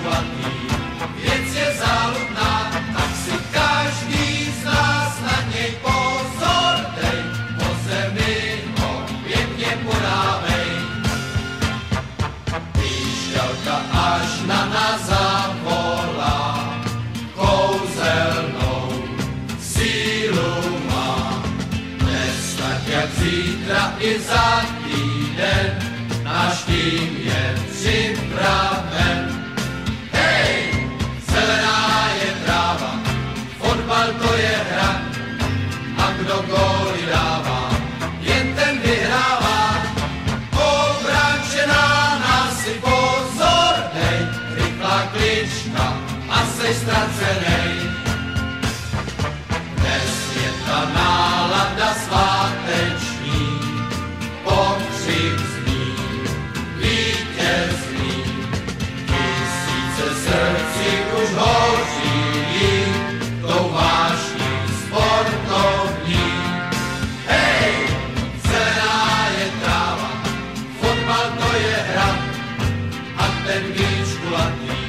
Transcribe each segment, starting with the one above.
kulatý, věc je záludná, tak si každý z nás na něj pozor dej, po zemi ho pěkně podávej. Píšťalka až na nás zavolá, kouzelnou sílu má. Dnes tak jak zítra i za týden, náš tým je připraven. Hej, zelená je tráva, fotbal to je hra, a kdo góly dává, jen ten vyhrává. Obránčená nás si pozor dej, rychlá klička a seš ztracenej. Dnes je ta nálada sváteční, pokřik zní vítězný. Tisíce srdcí už hoří tou vášní sportovní. Hej, zelená je tráva, fotbal to je hra, a ten míč kulatý,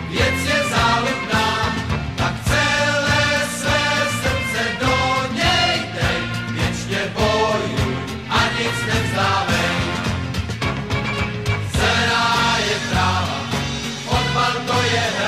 věc je záludná, tak celé své srdce do něj dej, věčně bojuj a nic nevzdávej. Zelená je tráva, fotbal to je hra,